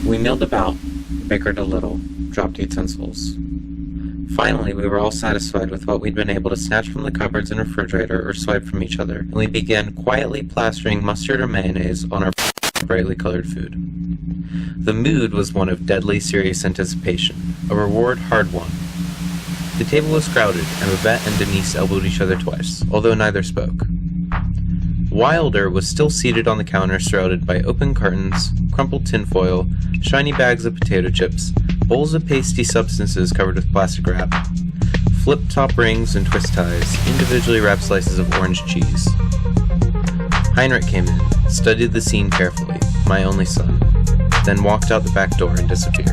We milled about, bickered a little, dropped utensils. Finally, we were all satisfied with what we'd been able to snatch from the cupboards and refrigerator or swipe from each other, and we began quietly plastering mustard or mayonnaise on our brightly colored food. The mood was one of deadly serious anticipation, a reward hard won. The table was crowded, and Babette and Denise elbowed each other twice, although neither spoke. Wilder was still seated on the counter surrounded by open cartons, crumpled tinfoil, shiny bags of potato chips, bowls of pasty substances covered with plastic wrap, flip-top rings and twist ties, individually wrapped slices of orange cheese. Heinrich came in, studied the scene carefully, my only son, then walked out the back door and disappeared.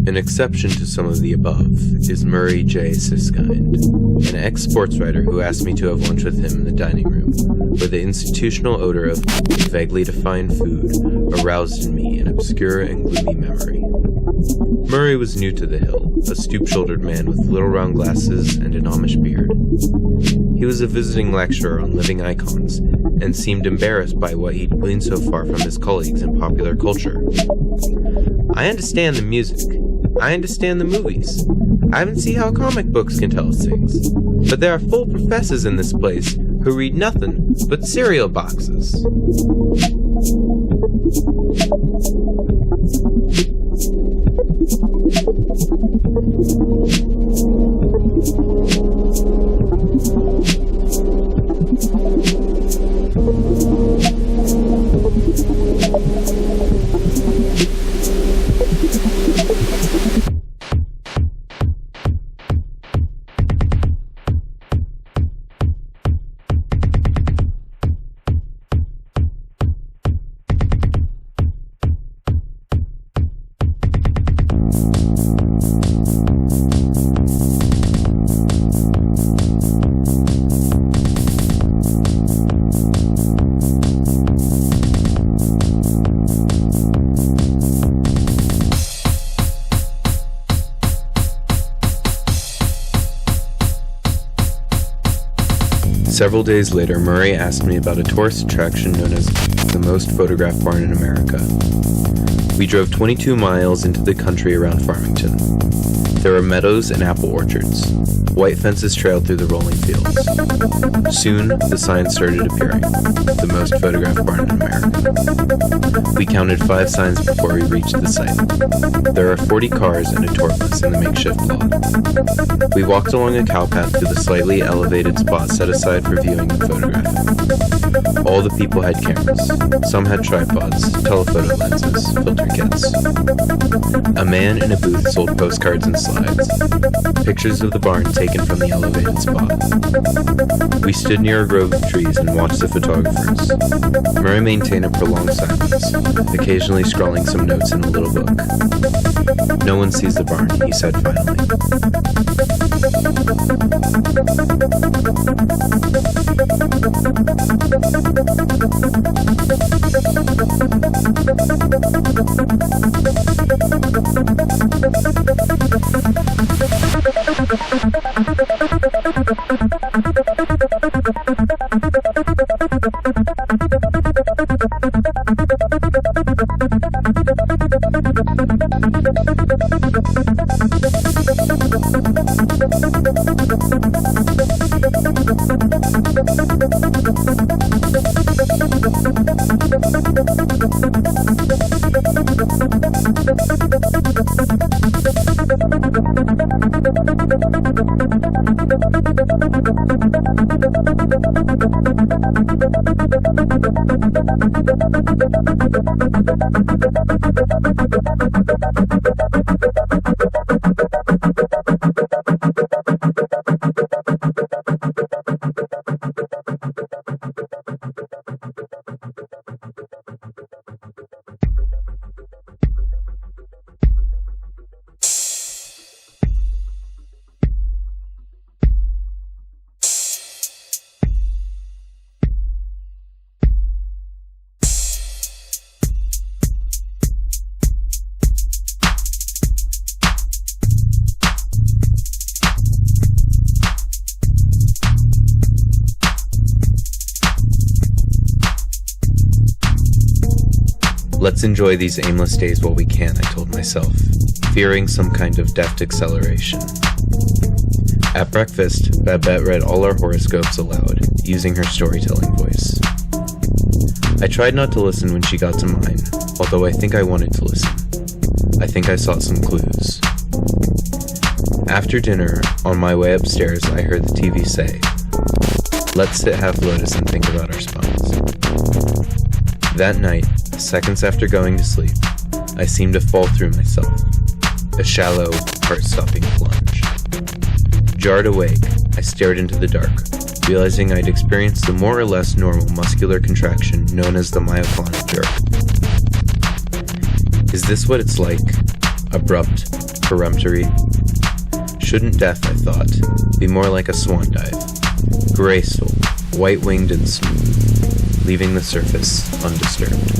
An exception to some of the above is Murray J. Siskind, an ex-sports writer who asked me to have lunch with him in the dining room, where the institutional odor of vaguely defined food aroused in me an obscure and gloomy memory. Murray was new to the Hill, a stoop-shouldered man with little round glasses and an Amish beard. He was a visiting lecturer on living icons, and seemed embarrassed by what he'd gleaned so far from his colleagues in popular culture. I understand the music. I understand the movies. I even see how comic books can tell us things. But there are full professors in this place who read nothing but cereal boxes. Several days later, Murray asked me about a tourist attraction known as the most photographed barn in America. We drove 22 miles into the country around Farmington. There were meadows and apple orchards. White fences trailed through the rolling fields. Soon, the signs started appearing. The most photographed barn in America. We counted 5 signs before we reached the site. There are 40 cars and a tour bus in the makeshift lot. We walked along a cowpath to the slightly elevated spot set aside for viewing and photographing. All the people had cameras. Some had tripods, telephoto lenses, filter kits. A man in a booth sold postcards and slides. Pictures of the barn taken from the elevated spot. We stood near a grove of trees and watched the photographers. Murray maintained a prolonged silence, occasionally scrawling some notes in a little book. "No one sees the barn," he said finally. Let's enjoy these aimless days while we can, I told myself, fearing some kind of deft acceleration. At breakfast, Babette read all our horoscopes aloud, using her storytelling voice. I tried not to listen when she got to mine, although I think I wanted to listen. I think I saw some clues. After dinner, on my way upstairs, I heard the TV say, "Let's sit half lotus and think about our spines." That night, seconds after going to sleep, I seemed to fall through myself, a shallow, heart-stopping plunge. Jarred awake, I stared into the dark, realizing I'd experienced the more or less normal muscular contraction known as the myoclonic jerk. Is this what it's like? Abrupt, peremptory? Shouldn't death, I thought, be more like a swan dive, graceful, white-winged and smooth, leaving the surface undisturbed?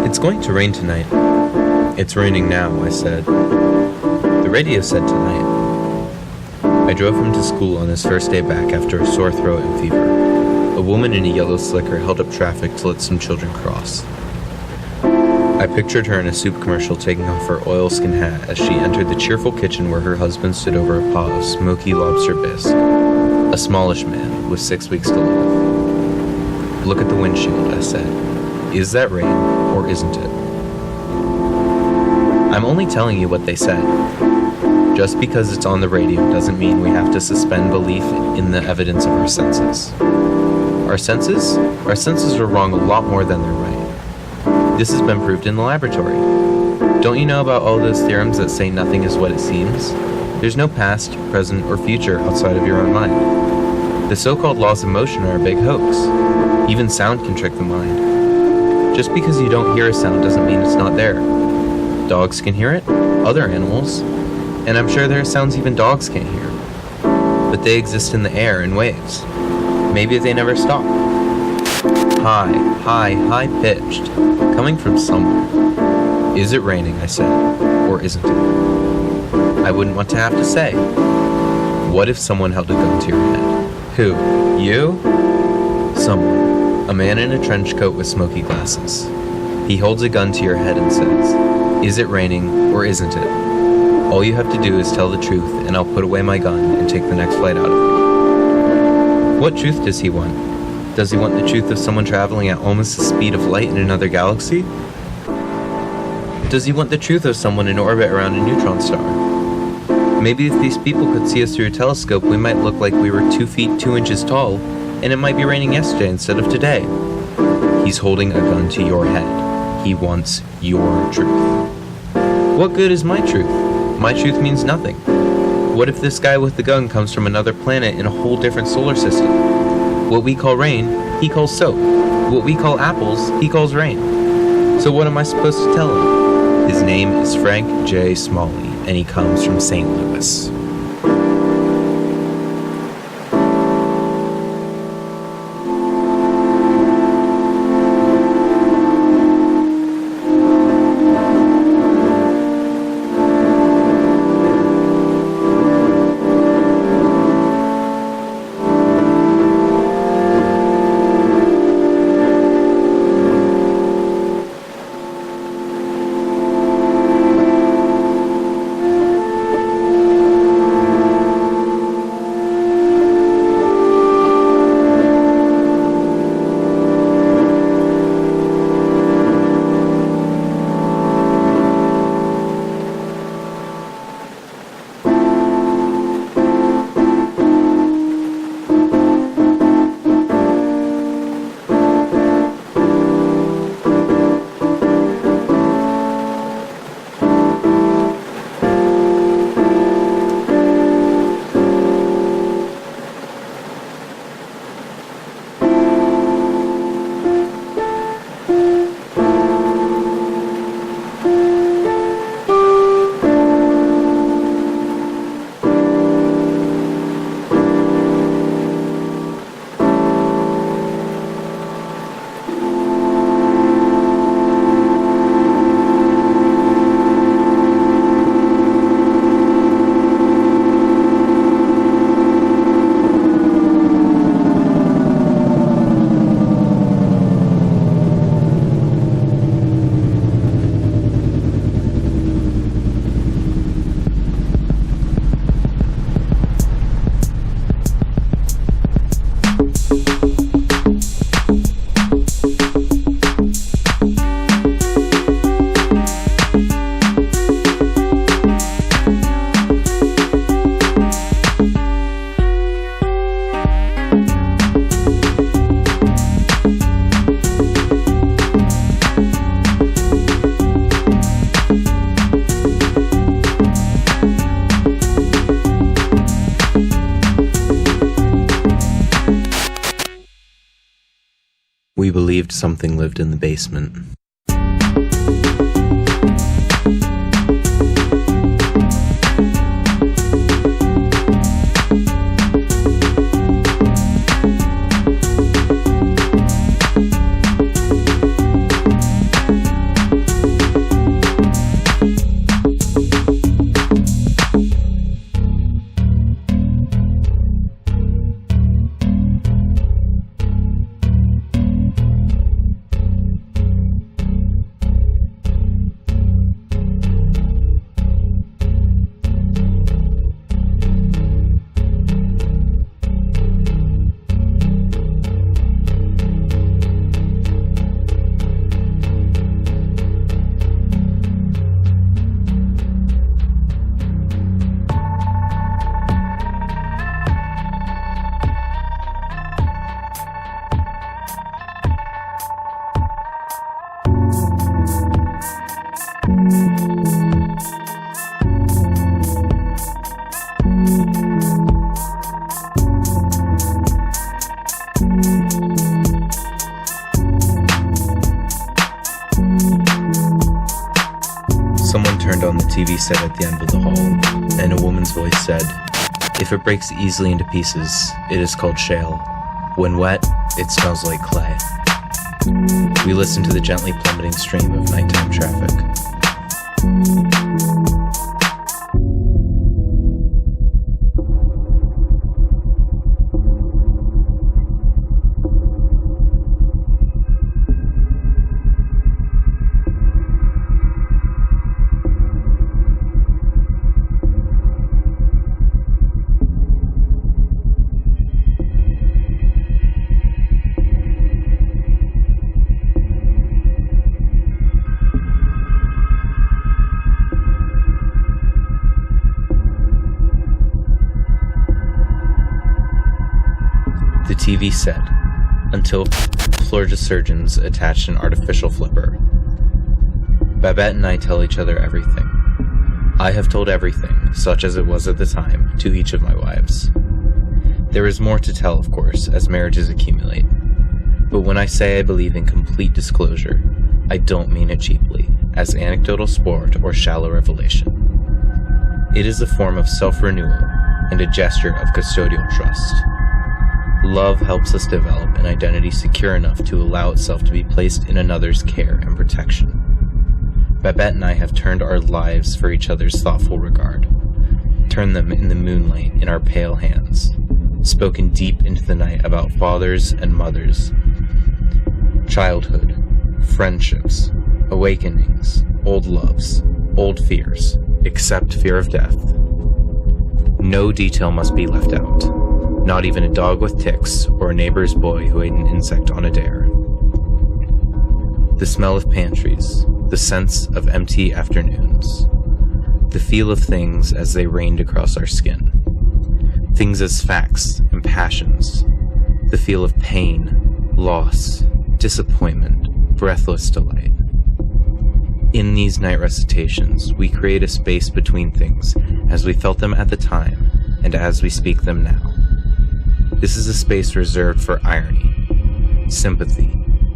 It's going to rain tonight. It's raining now, I said. The radio said tonight. I drove him to school on his first day back after a sore throat and fever. A a woman in a yellow slicker held up traffic to let some children cross. I pictured her in a soup commercial taking off her oilskin hat as she entered the cheerful kitchen where her husband stood over a pot of smoky lobster bisque, a smallish man with 6 weeks to live. "Look at the windshield," I said. "Is that rain, or isn't it?" I'm only telling you what they said. Just because it's on the radio doesn't mean we have to suspend belief in the evidence of our senses. Our senses? Our senses are wrong a lot more than they're right. This has been proved in the laboratory. Don't you know about all those theorems that say nothing is what it seems? There's no past, present, or future outside of your own mind. The so-called laws of motion are a big hoax. Even sound can trick the mind. Just because you don't hear a sound doesn't mean it's not there. Dogs can hear it, other animals, and I'm sure there are sounds even dogs can't hear. But they exist in the air in waves. Maybe they never stop. High-pitched, coming from somewhere. "Is it raining?" I said, "or isn't it?" I wouldn't want to have to say. What if someone held a gun to your head? Who? You? Someone. A man in a trench coat with smoky glasses. He holds a gun to your head and says, "Is it raining, or isn't it? All you have to do is tell the truth, and I'll put away my gun and take the next flight out of it." What truth does he want? Does he want the truth of someone traveling at almost the speed of light in another galaxy? Does he want the truth of someone in orbit around a neutron star? Maybe if these people could see us through a telescope, we might look like we were 2 feet 2 inches tall, and it might be raining yesterday instead of today. He's holding a gun to your head. He wants your truth. What good is my truth? My truth means nothing. What if this guy with the gun comes from another planet in a whole different solar system? What we call rain, he calls soap. What we call apples, he calls rain. So what am I supposed to tell him? His name is Frank J. Smalley, and he comes from St. Louis. We believed something lived in the basement. Someone turned on the TV set at the end of the hall, and a woman's voice said, "If it breaks easily into pieces, it is called shale. When wet, it smells like clay." We listened to the gently plummeting stream of nighttime traffic. The TV said, until Florida surgeons attached an artificial flipper. Babette and I tell each other everything. I have told everything, such as it was at the time, to each of my wives. There is more to tell, of course, as marriages accumulate. But when I say I believe in complete disclosure, I don't mean it cheaply, as anecdotal sport or shallow revelation. It is a form of self-renewal and a gesture of custodial trust. Love helps us develop an identity secure enough to allow itself to be placed in another's care and protection. Babette and I have turned our lives for each other's thoughtful regard, turned them in the moonlight in our pale hands, spoken deep into the night about fathers and mothers, childhood, friendships, awakenings, old loves, old fears, except fear of death. No detail must be left out. Not even a dog with ticks or a neighbor's boy who ate an insect on a dare. The smell of pantries, the sense of empty afternoons, the feel of things as they rained across our skin, things as facts and passions, the feel of pain, loss, disappointment, breathless delight. In these night recitations, we create a space between things as we felt them at the time and as we speak them now. This is a space reserved for irony, sympathy,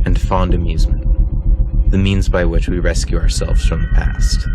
and fond amusement, the means by which we rescue ourselves from the past.